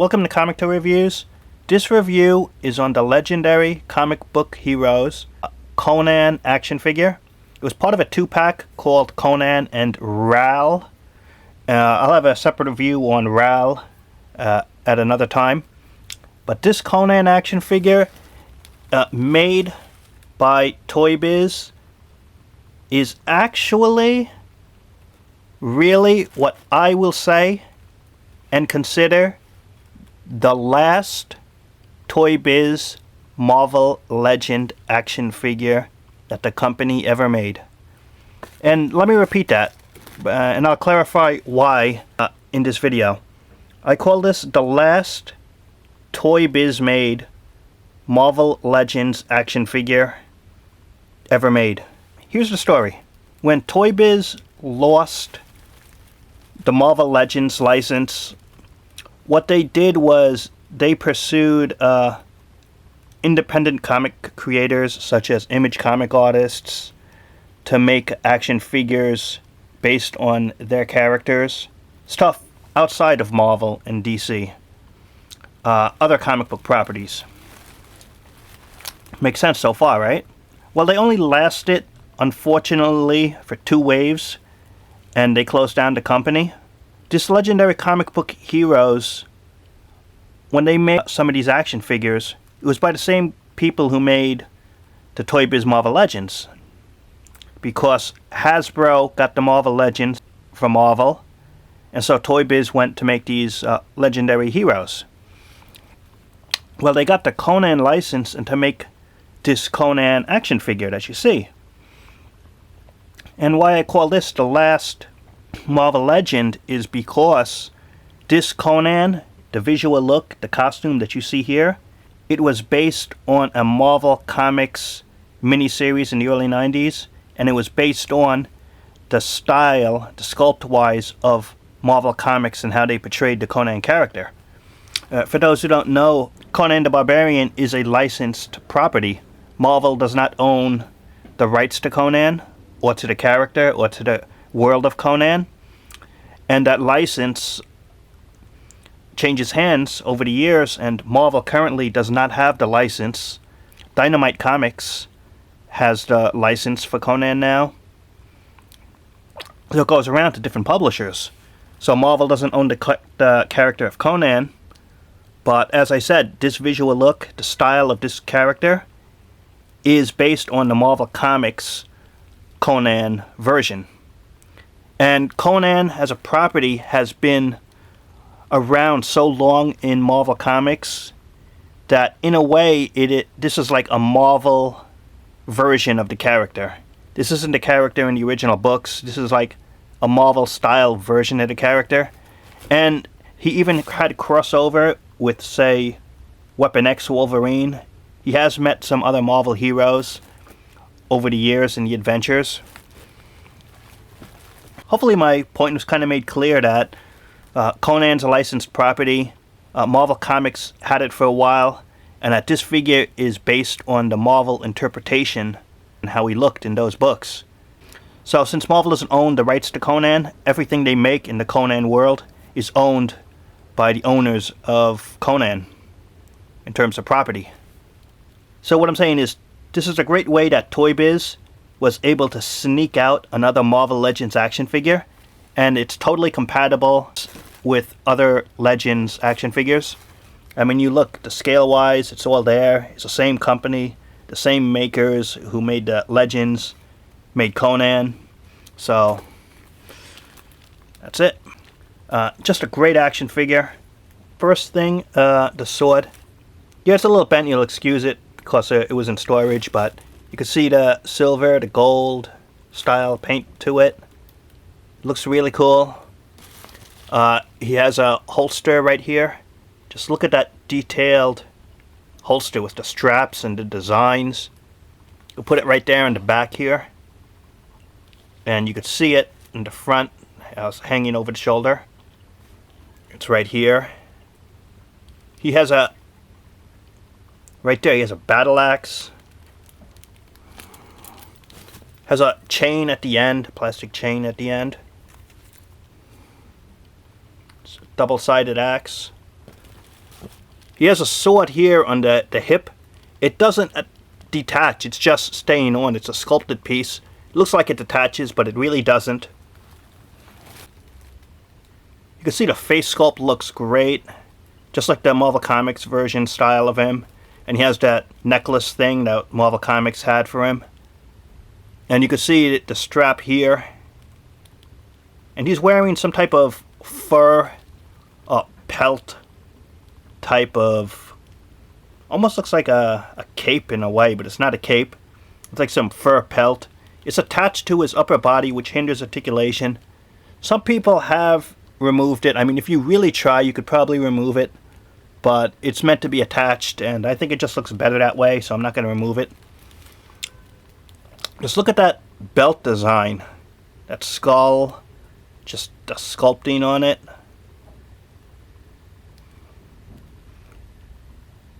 Welcome to Comic Toy Reviews. This review is on the legendary comic book heroes Conan action figure. It was part of a 2-pack called Conan and Ral. I'll have a separate review on Ral at another time. But this Conan action figure, made by Toy Biz, is actually really what I will say and consider the last Toy Biz Marvel Legend action figure that the company ever made. And let me repeat that, and I'll clarify why in this video. I call this the last Toy Biz made Marvel Legends action figure ever made. Here's the story. When Toy Biz lost the Marvel Legends license, what they did was they pursued independent comic creators such as image comic artists to make action figures based on their characters. Stuff outside of Marvel and DC. Other comic book properties. Makes sense so far, right? Well, they only lasted, unfortunately, for 2 waves, and they closed down the company. This legendary comic book heroes, when they made some of these action figures, it was by the same people who made the Toy Biz Marvel Legends. Because Hasbro got the Marvel Legends from Marvel, and so Toy Biz went to make these legendary heroes. Well, they got the Conan license and to make this Conan action figure that you see. And why I call this the last Marvel Legend is because this Conan, the visual look, the costume that you see here, it was based on a Marvel Comics miniseries in the early 90s, and it was based on the style, the sculpt-wise, of Marvel Comics and how they portrayed the Conan character. For those who don't know, Conan the Barbarian is a licensed property. Marvel does not own the rights to Conan, or to the character, or to the world of Conan. And that license changes hands over the years, and Marvel currently does not have the license. Dynamite Comics has the license for Conan now. So it goes around to different publishers. So Marvel doesn't own the character of Conan, but as I said, this visual look, the style of this character, is based on the Marvel Comics Conan version. And Conan as a property has been around so long in Marvel Comics that in a way this is like a Marvel version of the character. This isn't the character in the original books. This is like a Marvel style version of the character. And he even had a crossover with, say, Weapon X Wolverine. He has met some other Marvel heroes over the years in the adventures. Hopefully my point was kind of made clear that Conan's a licensed property. Marvel Comics had it for a while, and that this figure is based on the Marvel interpretation and how he looked in those books. So since Marvel doesn't own the rights to Conan, everything they make in the Conan world is owned by the owners of Conan in terms of property. So what I'm saying is, this is a great way that Toy Biz was able to sneak out another Marvel Legends action figure, and it's totally compatible with other Legends action figures. I mean, you look, the scale-wise, it's all there. It's the same company, the same makers who made the Legends, made Conan. So, that's it. Just a great action figure. First thing, the sword. Yeah, it's a little bent, you'll excuse it, because it was in storage, but you can see the silver, the gold style paint to it. Looks really cool. He has a holster right here. Just look at that detailed holster with the straps and the designs. You'll put it right there in the back here. And you could see it in the front, hanging over the shoulder. It's right here. He has a, right there, he has a battle axe. Has a chain at the end, plastic chain at the end. It's a double-sided axe. He has a sword here on the hip. It doesn't detach, it's just staying on. It's a sculpted piece. It looks like it detaches, but it really doesn't. You can see the face sculpt looks great, just like the Marvel Comics version style of him. And he has that necklace thing that Marvel Comics had for him. And you can see the strap here. And he's wearing some type of fur pelt type of, almost looks like a cape in a way, but it's not a cape. It's like some fur pelt. It's attached to his upper body, which hinders articulation. Some people have removed it. I mean, if you really try, you could probably remove it, but it's meant to be attached, and I think it just looks better that way, so I'm not going to remove it. Just look at that belt design. That skull, just the sculpting on it.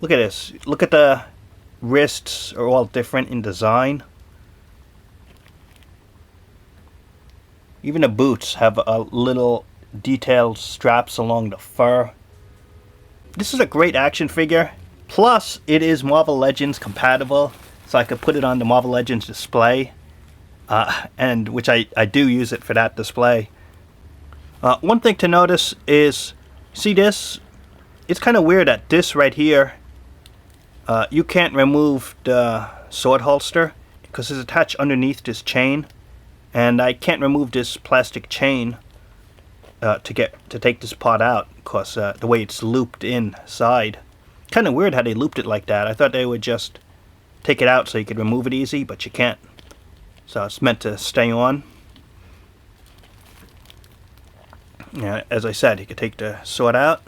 Look at this. Look at the wrists are all different in design. Even the boots have a little detailed straps along the fur. This is a great action figure. Plus, it is Marvel Legends compatible, so I could put it on the Marvel Legends display, and which I do use it for that display. One thing to notice is, see this? It's kind of weird that this right here, you can't remove the sword holster because it's attached underneath this chain, and I can't remove this plastic chain to take this part out because the way it's looped inside. Kind of weird how they looped it like that. I thought they would just take it out so you could remove it easy, but you can't. So it's meant to stay on. As I said, you could take the sword out.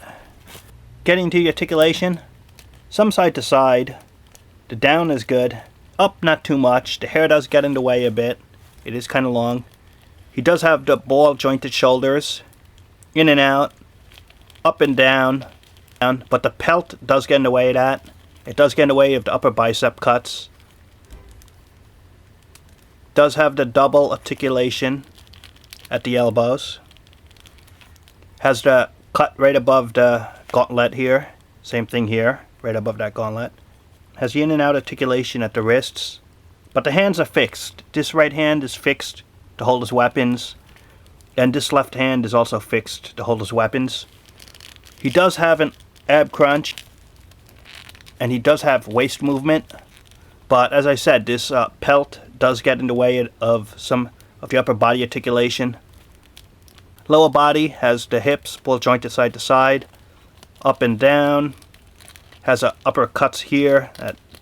Getting to the articulation, some side to side. The down is good. Up, not too much. The hair does get in the way a bit. It is kind of long. He does have the ball jointed shoulders. In and out. Up and down. But the pelt does get in the way of that. It does get in the way of the upper bicep cuts. Does have the double articulation at the elbows. Has the cut right above the gauntlet here. Same thing here, right above that gauntlet. Has the in and out articulation at the wrists. But the hands are fixed. This right hand is fixed to hold his weapons. And this left hand is also fixed to hold his weapons. He does have an ab crunch. And he does have waist movement. But as I said, this pelt does get in the way of some of the upper body articulation. Lower body has the hips both jointed side to side, up and down. Has a upper cuts here,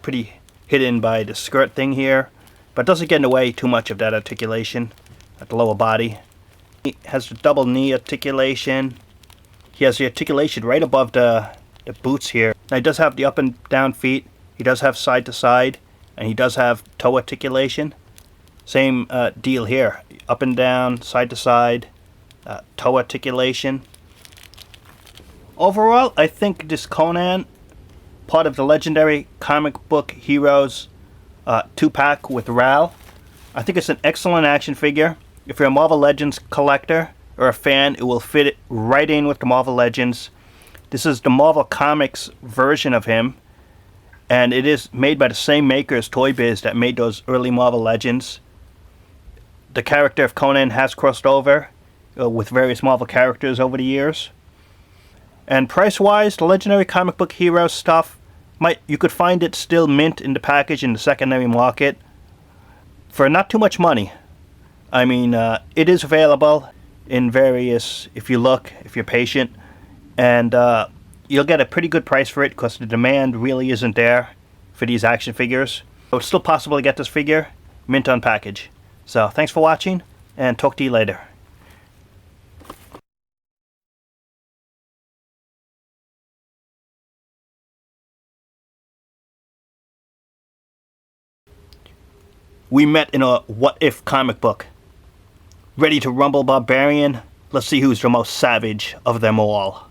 pretty hidden by the skirt thing here, but doesn't get in the way too much of that articulation at the lower body. He has the double knee articulation. He has the articulation right above the boots here. Now he does have the up and down feet. He does have side to side, and he does have toe articulation. Same deal here, up and down, side to side. Toe articulation. Overall, I think this Conan, part of the Legendary Comic Book Heroes 2-pack with Ral, I think it's an excellent action figure. If you're a Marvel Legends collector or a fan, it will fit it right in with the Marvel Legends. This is the Marvel Comics version of him, and it is made by the same maker as Toy Biz that made those early Marvel Legends. The character of Conan has crossed over with various Marvel characters over the years. And price-wise, the Legendary Comic Book Heroes stuff, you could find it still mint in the package in the secondary market for not too much money. I mean, it is available in various, if you look, if you're patient, and you'll get a pretty good price for it because the demand really isn't there for these action figures. So it's still possible to get this figure mint on package. So thanks for watching, and talk to you later. We met in a What If comic book. Ready to rumble, barbarian? Let's see who's the most savage of them all.